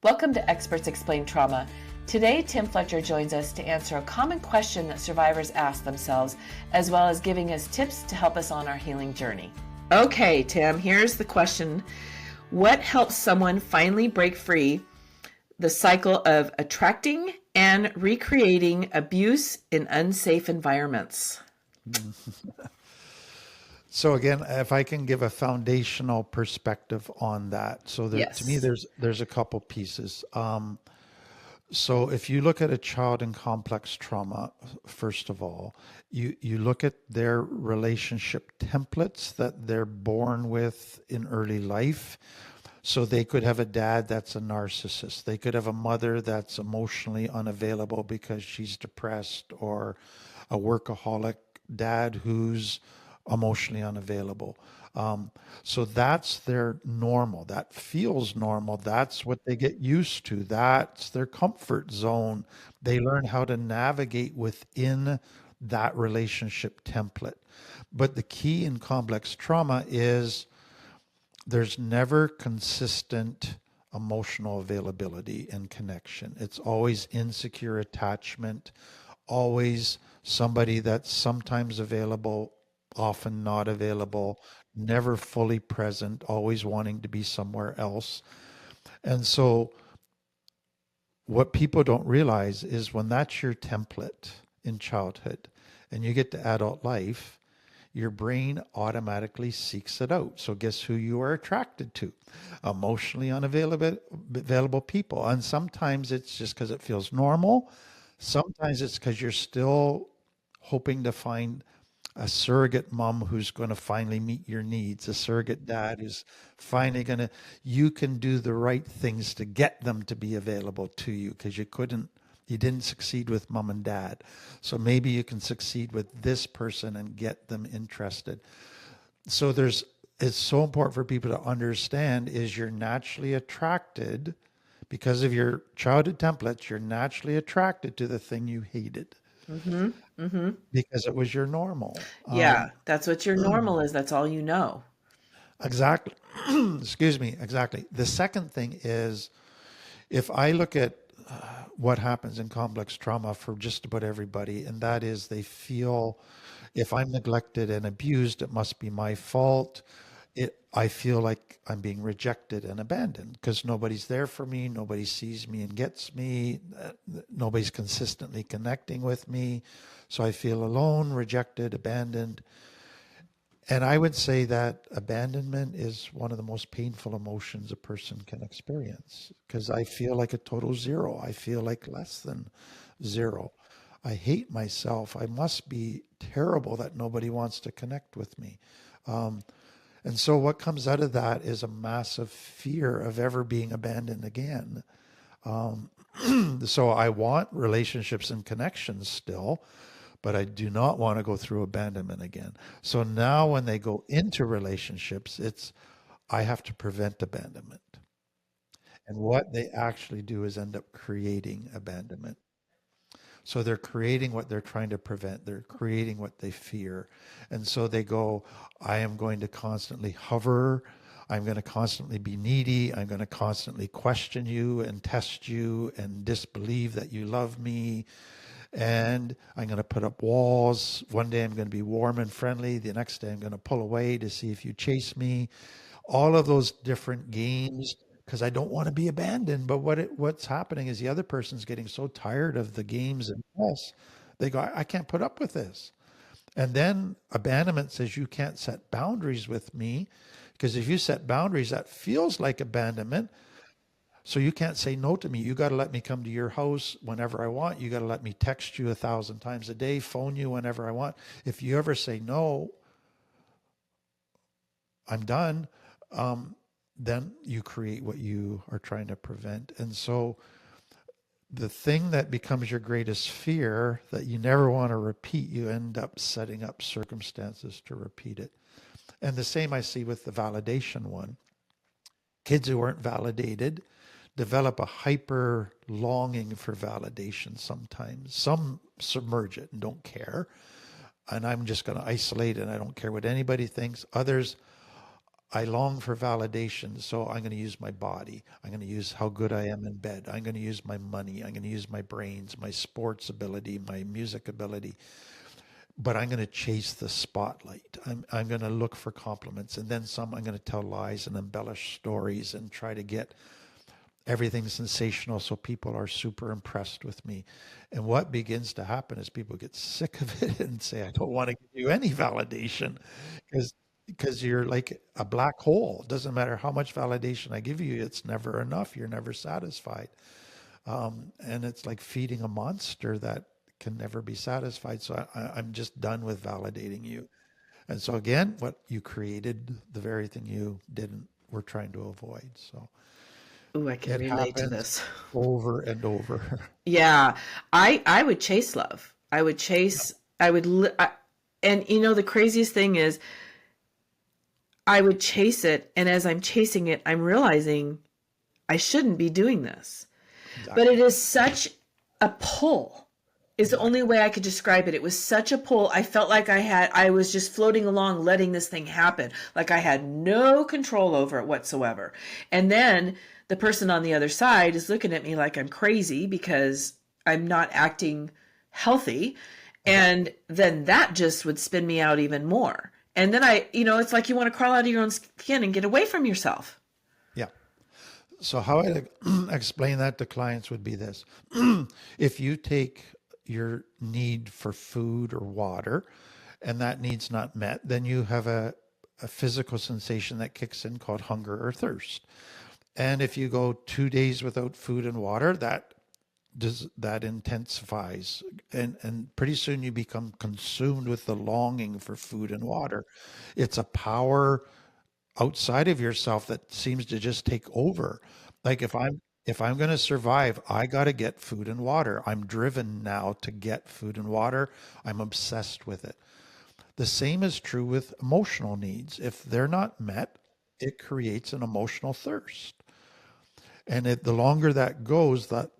Welcome to Experts Explain Trauma. Today, Tim Fletcher joins us to answer a common question that survivors ask themselves, as well as giving us tips to help us on our healing journey. Okay, Tim, here's the question. What helps someone finally break free the cycle of attracting and recreating abuse in unsafe environments? So again, if I can give a foundational perspective on that. So Yes. to me, there's a couple pieces. So if you look at a child in complex trauma, first of all, you look at their relationship templates that they're born with in early life. So they could have a dad that's a narcissist. They could have a mother that's emotionally unavailable because she's depressed, or a workaholic dad who's emotionally unavailable. So that's their normal. That feels normal. That's what they get used to. That's their comfort zone. They learn how to navigate within that relationship template. But the key in complex trauma is there's never consistent emotional availability and connection. It's always insecure attachment, always somebody that's sometimes available, often not available, never fully present, always wanting to be somewhere else. And so what people don't realize is when that's your template in childhood and you get to adult life, your brain automatically seeks it out. So guess who you are attracted to? Emotionally unavailable people. And sometimes it's just because it feels normal. Sometimes it's because you're still hoping to find a surrogate mom who's going to finally meet your needs, a surrogate dad who's finally going to, you can do the right things to get them to be available to you because you didn't succeed with mom and dad. So maybe you can succeed with this person and get them interested. So it's so important for people to understand is you're naturally attracted because of your childhood templates, you're naturally attracted to the thing you hated. Because it was your normal. Yeah, that's what your normal is. That's all you know. Exactly. Excuse me. Exactly. The second thing is if I look at what happens in complex trauma for just about everybody, and that is they feel if I'm neglected and abused, it must be my fault. I feel like I'm being rejected and abandoned because nobody's there for me, nobody sees me and gets me, nobody's consistently connecting with me. So I feel alone, rejected, abandoned. And I would say that abandonment is one of the most painful emotions a person can experience because I feel like a total zero. I feel like less than zero. I hate myself. I must be terrible that nobody wants to connect with me. And so what comes out of that is a massive fear of ever being abandoned again. So I want relationships and connections still, but I do not want to go through abandonment again. So now when they go into relationships, I have to prevent abandonment. And what they actually do is end up creating abandonment. So they're creating what they're trying to prevent. They're creating what they fear. And so they go, I am going to constantly hover. I'm going to constantly be needy. I'm going to constantly question you and test you and disbelieve that you love me. And I'm going to put up walls. One day I'm going to be warm and friendly. The next day I'm going to pull away to see if you chase me. All of those different games because I don't want to be abandoned. But what's happening is the other person's getting so tired of the games and mess, they go, I can't put up with this. And then abandonment says you can't set boundaries with me because if you set boundaries, that feels like abandonment. So you can't say no to me. You got to let me come to your house whenever I want. You got to let me text you 1,000 times a day, phone you whenever I want. If you ever say no, I'm done. Then you create what you are trying to prevent. And so the thing that becomes your greatest fear that you never want to repeat, you end up setting up circumstances to repeat it. And the same I see with the validation one. Kids who aren't validated develop a hyper longing for validation sometimes. Some submerge it and don't care. And I'm just going to isolate and I don't care what anybody thinks. Others, I long for validation, so I'm going to use my body. I'm going to use how good I am in bed. I'm going to use my money. I'm going to use my brains, my sports ability, my music ability. But I'm going to chase the spotlight. I'm going to look for compliments. And then some, I'm going to tell lies and embellish stories and try to get everything sensational so people are super impressed with me. And what begins to happen is people get sick of it and say, I don't want to give you any validation because you're like a black hole. It doesn't matter how much validation I give you, it's never enough. You're never satisfied. And it's like feeding a monster that can never be satisfied. So I'm just done with validating you. And so again, what you created, the very thing you didn't, were trying to avoid. So Ooh, I can it relate to happens this. over and over. Yeah, I would chase love. I would chase. I would, and the craziest thing is, I would chase it, and as I'm chasing it, I'm realizing I shouldn't be doing this. But Exactly. it is such a pull. Is the only Exactly. way I could describe it. It was such a pull. I felt like I was just floating along, letting this thing happen. Like I had no control over it whatsoever. And then the person on the other side is looking at me like I'm crazy because I'm not acting healthy. And Exactly. then that just would spin me out even more. And then it's like you want to crawl out of your own skin and get away from yourself. Yeah. So how I explain that to clients would be this. If you take your need for food or water and that need's not met, then you have a physical sensation that kicks in called hunger or thirst. And if you go 2 days without food and water, that intensifies, and pretty soon you become consumed with the longing for food and water. It's a power outside of yourself that seems to just take over. Like if I'm going to survive, I got to get food and water. I'm driven now to get food and water. I'm obsessed with it. The same is true with emotional needs. If they're not met, it creates an emotional thirst. And the longer that goes, the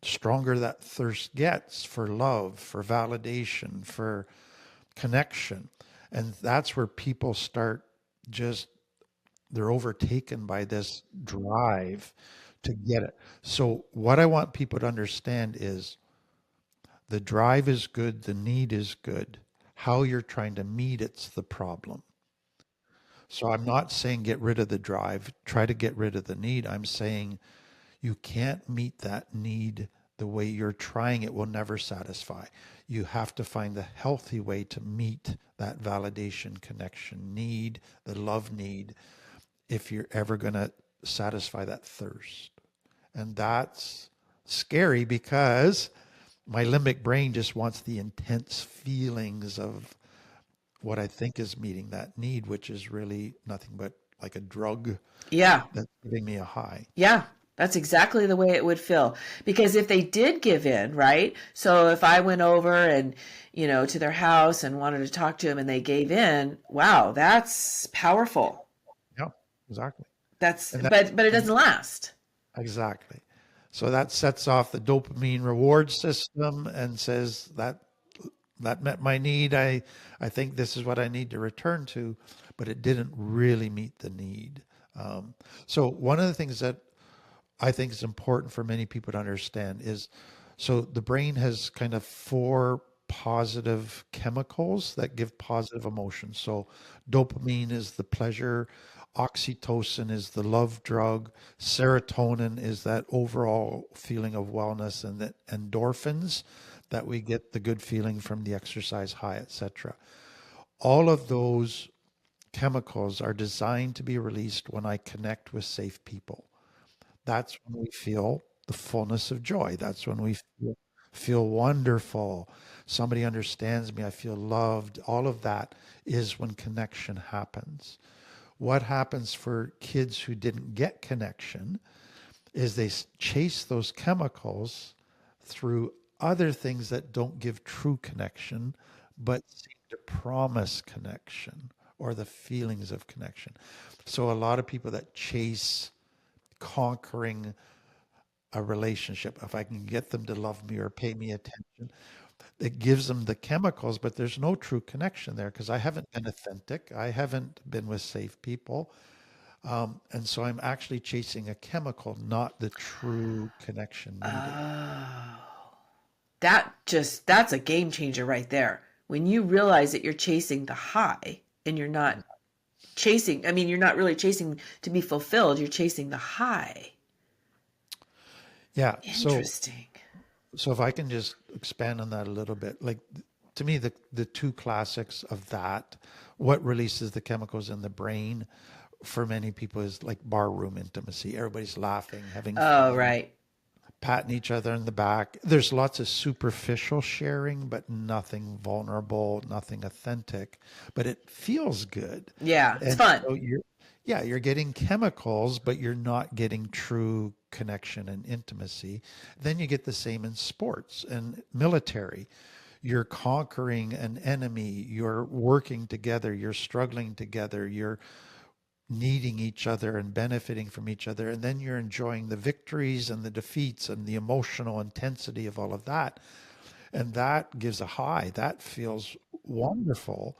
stronger that thirst gets for love, for validation, for connection. And that's where people start just, they're overtaken by this drive to get it. So, what I want people to understand is the drive is good, the need is good. How you're trying to meet it's the problem. So, I'm not saying get rid of the drive, try to get rid of the need. I'm saying you can't meet that need the way you're trying, it will never satisfy. You have to find the healthy way to meet that validation, connection need, the love need, if you're ever going to satisfy that thirst. And that's scary because my limbic brain just wants the intense feelings of what I think is meeting that need, which is really nothing but like a drug Yeah. that's giving me a high. Yeah, that's exactly the way it would feel. Because if they did give in, right? So if I went over and, to their house and wanted to talk to them and they gave in, wow, that's powerful. Yeah, exactly. That's And that, but it and doesn't last. exactly. So that sets off the dopamine reward system and says that met my need. I think this is what I need to return to, but it didn't really meet the need. Um, so one of the things that I think is important for many people to understand is, so the brain has kind of four positive chemicals that give positive emotions. So dopamine is the pleasure, oxytocin is the love drug, serotonin is that overall feeling of wellness, and that endorphins that we get the good feeling from the exercise high, etc. All of those chemicals are designed to be released when I connect with safe people. That's when we feel the fullness of joy. That's when we feel wonderful. Somebody understands me. I feel loved. All of that is when connection happens. What happens for kids who didn't get connection is they chase those chemicals through other things that don't give true connection, but seem to promise connection or the feelings of connection. So a lot of people that chase conquering a relationship, if I can get them to love me or pay me attention, It gives them the chemicals, but there's no true connection there because I haven't been authentic. I haven't been with safe people. And so I'm actually chasing a chemical, not the true connection needed. Oh, that's a game changer right there. When you realize that you're chasing the high and you're not chasing, I mean, you're not really chasing to be fulfilled, you're chasing the high. Yeah. Interesting. So if I can just expand on that a little bit, like to me, the two classics of that, what releases the chemicals in the brain for many people is like barroom intimacy. Everybody's laughing, having Oh, fun, right. patting each other in the back. There's lots of superficial sharing, but nothing vulnerable, nothing authentic, but it feels good. Yeah, it's And fun. so yeah, you're getting chemicals, but you're not getting true connection and intimacy. Then you get the same in sports and military. You're conquering an enemy, you're working together, you're struggling together, you're needing each other and benefiting from each other. And then you're enjoying the victories and the defeats and the emotional intensity of all of that. And that gives a high. That feels wonderful.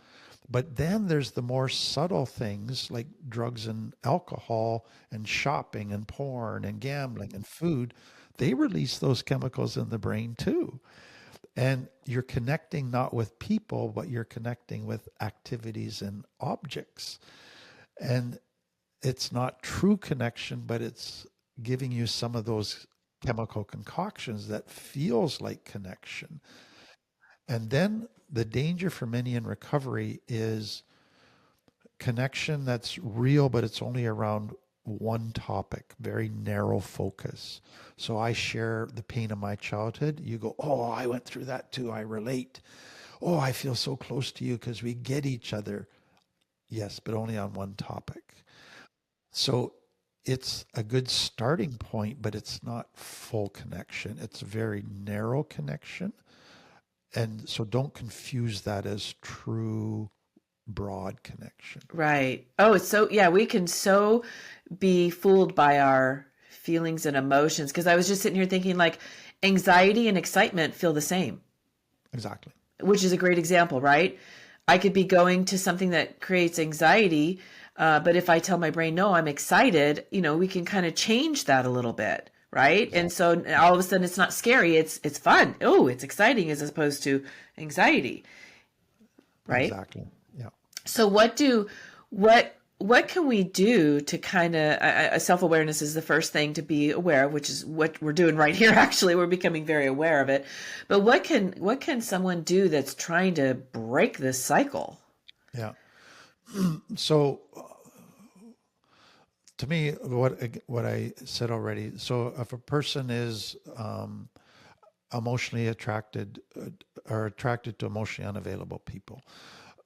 But then there's the more subtle things like drugs and alcohol and shopping and porn and gambling and food. They release those chemicals in the brain too. And you're connecting not with people, but you're connecting with activities and objects. And it's not true connection, but it's giving you some of those chemical concoctions that feels like connection. And then the danger for many in recovery is connection that's real, but it's only around one topic, very narrow focus. So I share the pain of my childhood. You go, oh, I went through that too. I relate. Oh, I feel so close to you because we get each other. Yes, but only on one topic. So it's a good starting point, but it's not full connection. It's a very narrow connection. And so don't confuse that as true broad connection. Right. Oh, it's so, yeah, we can so be fooled by our feelings and emotions. Because I was just sitting here thinking, like, anxiety and excitement feel the same, Exactly. which is a great example, right? I could be going to something that creates anxiety, but if I tell my brain, no, I'm excited, we can kind of change that a little bit, right? And Exactly. so all of a sudden it's not scary, it's fun. Oh, it's exciting as opposed to anxiety, right? Exactly. Yeah. So what can we do to kind of self-awareness is the first thing to be aware of, which is what we're doing right here. Actually, we're becoming very aware of it. But what can someone do that's trying to break this cycle? Yeah. So to me, what I said already. So if a person is emotionally attracted or attracted to emotionally unavailable people,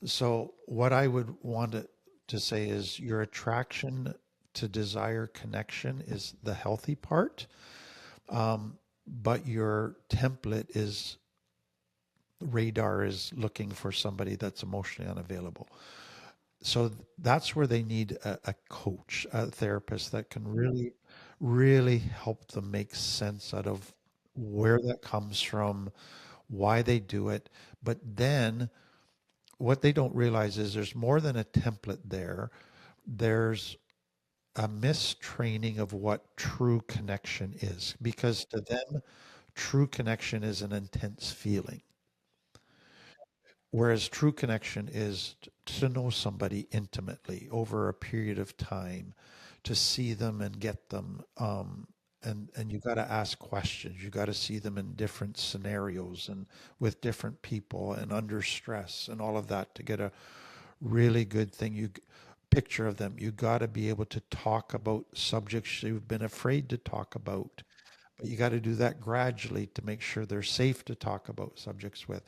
so what I would want to say is your attraction to desire connection is the healthy part, but your template is radar is looking for somebody that's emotionally unavailable. So that's where they need a coach, a therapist that can really, really help them make sense out of where that comes from, why they do it. But then what they don't realize is there's more than a template there. There's a mistraining of what true connection is, because to them, true connection is an intense feeling. Whereas true connection is to know somebody intimately over a period of time, to see them and get them. And you got to ask questions. You got to see them in different scenarios and with different people and under stress and all of that to get a really good thing. You picture of them. You got to be able to talk about subjects you've been afraid to talk about, but you got to do that gradually to make sure they're safe to talk about subjects with.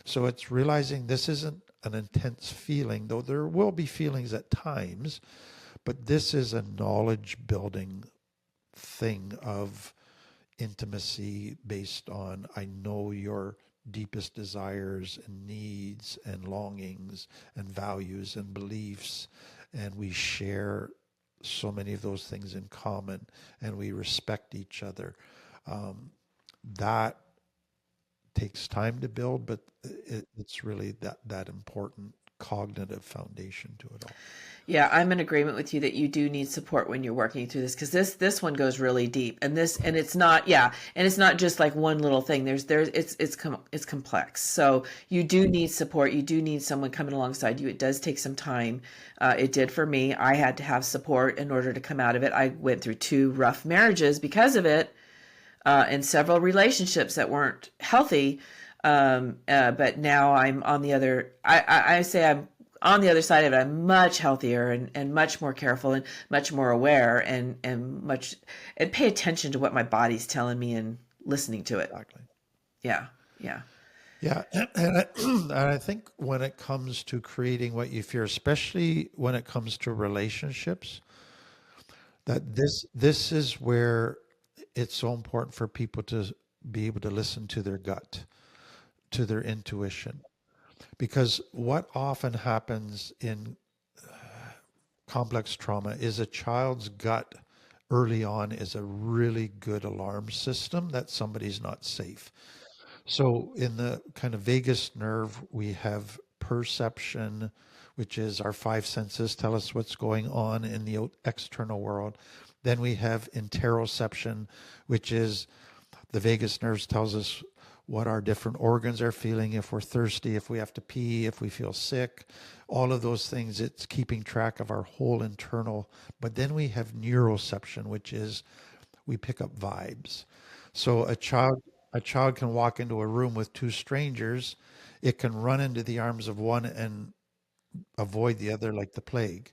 So it's realizing this isn't an intense feeling, though there will be feelings at times, but this is a knowledge building thing of intimacy based on I know your deepest desires and needs and longings and values and beliefs, and we share so many of those things in common, and we respect each other. That takes time to build, but it's really that important cognitive foundation to it all. Yeah, I'm in agreement with you that you do need support when you're working through this, because this one goes really deep, and it's not, yeah, and it's not just like one little thing. It's complex. So you do need support. You do need someone coming alongside you. It does take some time. It did for me. I had to have support in order to come out of it. I went through 2 rough marriages because of it, and several relationships that weren't healthy. But now I'm on the other. I say I'm on the other side of it. I'm much healthier and much more careful and much more aware and pay attention to what my body's telling me and listening to it. Exactly. Yeah, yeah, Yeah, and I think when it comes to creating what you fear, especially when it comes to relationships, that this is where it's so important for people to be able to listen to their gut, to their intuition. Because what often happens in complex trauma is a child's gut early on is a really good alarm system that somebody's not safe. So in the kind of vagus nerve, we have perception, which is our 5 senses tell us what's going on in the external world. Then we have interoception, which is the vagus nerves tells us what our different organs are feeling, if we're thirsty, if we have to pee, if we feel sick, all of those things. It's keeping track of our whole internal. But then we have neuroception, which is we pick up vibes. So a child can walk into a room with 2 strangers. It can run into the arms of one and avoid the other like the plague.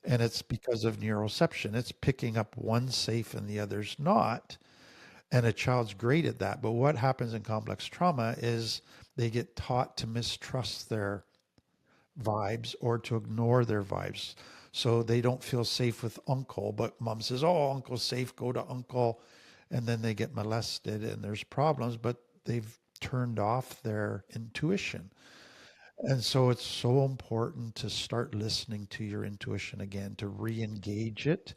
And it's because of neuroception. It's picking up one safe and the other's not. And a child's great at that. But what happens in complex trauma is they get taught to mistrust their vibes or to ignore their vibes. So they don't feel safe with uncle, but mom says, "Oh, uncle's safe, go to uncle." And then they get molested and there's problems, but they've turned off their intuition. And so it's so important to start listening to your intuition again, to re-engage it,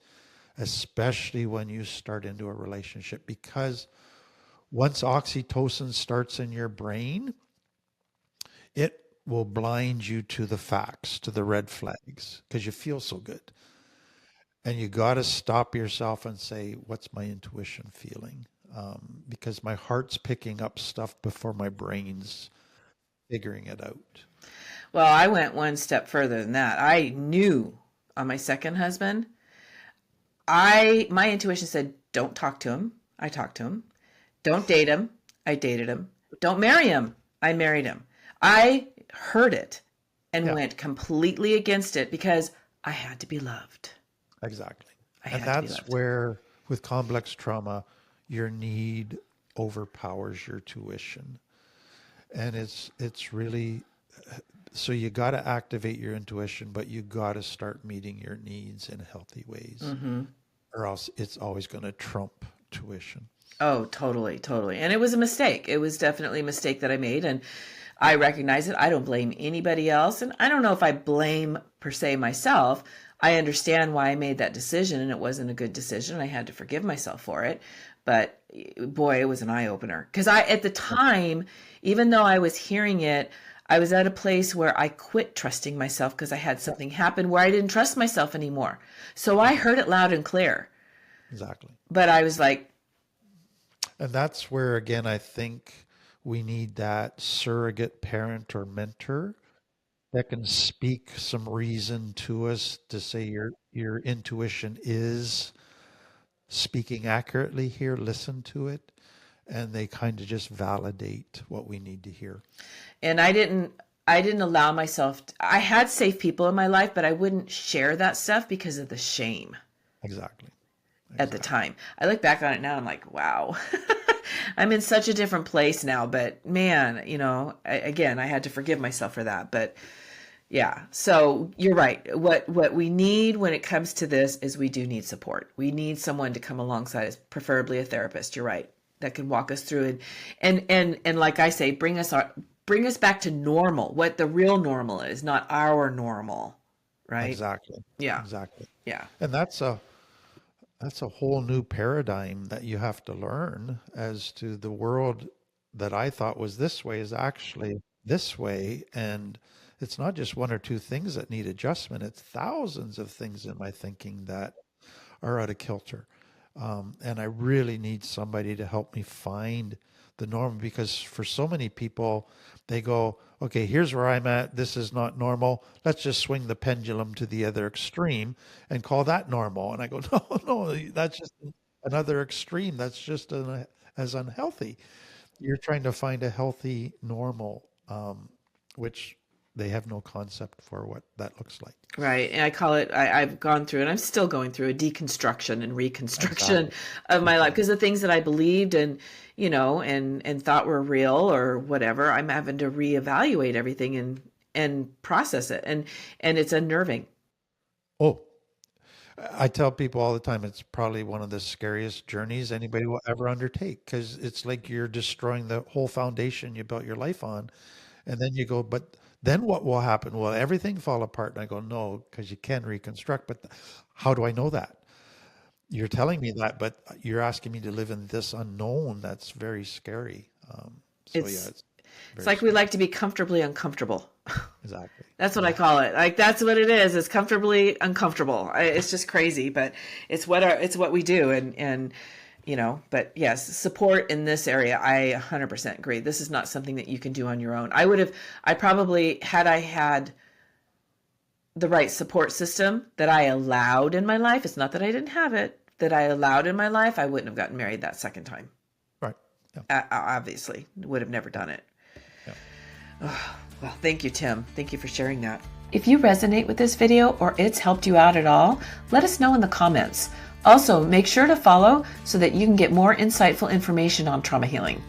especially when you start into a relationship, because once oxytocin starts in your brain, it will blind you to the facts, to the red flags, because you feel so good. And you got to stop yourself and say, what's my intuition feeling? Because my heart's picking up stuff before my brain's figuring it out. Well, I went one step further than that. I knew on my second husband, my intuition said, don't talk to him. I talked to him. Don't date him. I dated him. Don't marry him. I married him. I heard it and Yeah, went completely against it because I had to be loved. exactly. I And had to be that's loved. where, with complex trauma, your need overpowers your tuition. And it's really, so you got to activate your intuition, but you got to start meeting your needs in healthy ways, Mm-hmm. or else it's always going to trump tuition. Oh, totally, totally. And it was a mistake. It was definitely a mistake that I made. And I recognize it. I don't blame anybody else. And I don't know if I blame per se myself. I understand why I made that decision and it wasn't a good decision. I had to forgive myself for it. But boy, it was an eye opener. Because at the time, even though I was hearing it, I was at a place where I quit trusting myself because I had something happen where I didn't trust myself anymore. So I heard it loud and clear. Exactly. But I was like, And that's where, again, I think we need that surrogate parent or mentor that can speak some reason to us to say your intuition is speaking accurately here, listen to it, and they kind of just validate what we need to hear. and I didn't allow myself I had safe people in my life, but I wouldn't share that stuff because of the shame Exactly. at the Exactly. time. I look back on it now, I'm like, wow. I'm in such a different place now, but man, again, I had to forgive myself for that. But yeah, so you're right. What we need when it comes to this is we do need support. We need someone to come alongside us, preferably a therapist. You're right, that can walk us through it, and like I say, bring us back to normal, what the real normal is, not our normal, right? Exactly. Yeah, Exactly. yeah. And that's a whole new paradigm that you have to learn as to the world that I thought was this way is actually this way. And it's not just one or two things that need adjustment, it's thousands of things in my thinking that are out of kilter. And I really need somebody to help me find the norm, because for so many people, they go, okay, here's where I'm at. This is not normal. Let's just swing the pendulum to the other extreme and call that normal. And I go, no, no, that's just another extreme. That's just as unhealthy. You're trying to find a healthy normal, which they have no concept for what that looks like. Right. And I call it, I've gone through, and I'm still going through a deconstruction and reconstruction of my life, because the things that I believed and, and thought were real or whatever, I'm having to reevaluate everything and process it. And it's unnerving. Oh, I tell people all the time, it's probably one of the scariest journeys anybody will ever undertake, because it's like you're destroying the whole foundation you built your life on. And then you go, but then what will happen? Will everything fall apart? And I go, no, because you can reconstruct. But how do I know that? You're telling me that, but you're asking me to live in this unknown. That's very scary. It's very like we scary. like to be comfortably uncomfortable. Exactly. That's what I call it. Like, that's what it is. It's comfortably uncomfortable. It's just crazy, but it's what we do. And but yes, support in this area, I 100% agree. This is not something that you can do on your own. I probably, had I had the right support system that I allowed in my life, it's not that I didn't have it, that I allowed in my life, I wouldn't have gotten married that second time. Right. Yeah. Obviously, would have never done it. Yeah. Oh, well, thank you, Tim. Thank you for sharing that. If you resonate with this video or it's helped you out at all, let us know in the comments. Also, make sure to follow so that you can get more insightful information on trauma healing.